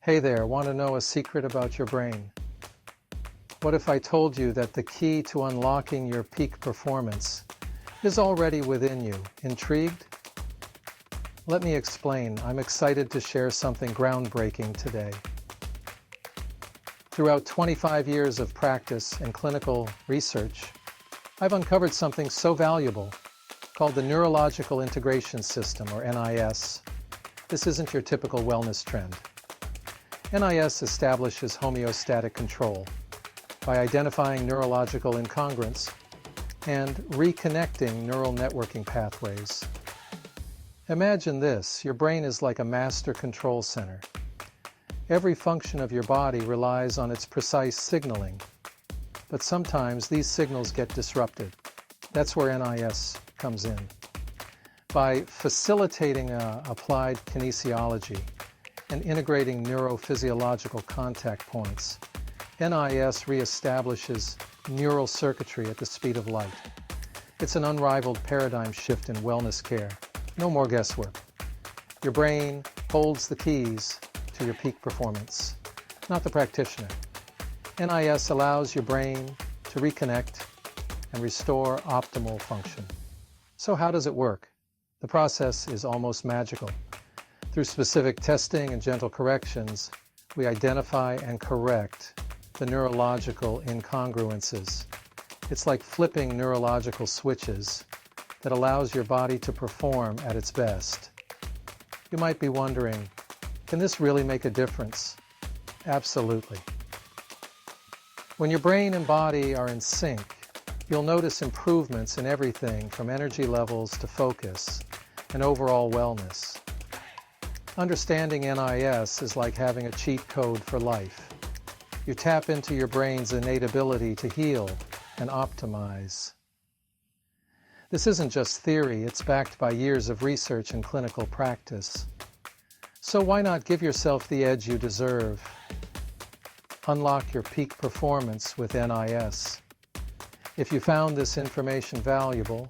Hey there, want to know a secret about your brain? What if I told you that the key to unlocking your peak performance is already within you? Intrigued? Let me explain. I'm excited to share something groundbreaking today. Throughout 25 years of practice and clinical research, I've uncovered something so valuable called the Neurological Integration System, or NIS. This isn't your typical wellness trend. NIS establishes homeostatic control by identifying neurological incongruence and reconnecting neural networking pathways. Imagine this: your brain is like a master control center. Every function of your body relies on its precise signaling, but sometimes these signals get disrupted. That's where NIS comes in. By facilitating applied kinesiology and integrating neurophysiological contact points, NIS reestablishes neural circuitry at the speed of light. It's an unrivaled paradigm shift in wellness care. No more guesswork. Your brain holds the keys to your peak performance, not the practitioner. NIS allows your brain to reconnect and restore optimal function. So how does it work? The process is almost magical. Through specific testing and gentle corrections, we identify and correct the neurological incongruences. It's like flipping neurological switches that allows your body to perform at its best. You might be wondering, can this really make a difference? Absolutely. When your brain and body are in sync, you'll notice improvements in everything from energy levels to focus and overall wellness. Understanding NIS is like having a cheat code for life. You tap into your brain's innate ability to heal and optimize. This isn't just theory, it's backed by years of research and clinical practice. So why not give yourself the edge you deserve? Unlock your peak performance with NIS. If you found this information valuable,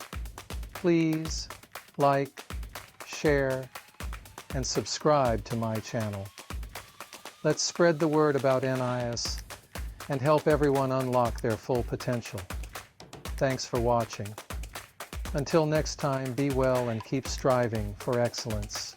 please like, share, and subscribe to my channel. Let's spread the word about NIS and help everyone unlock their full potential. Thanks for watching. Until next time, be well and keep striving for excellence.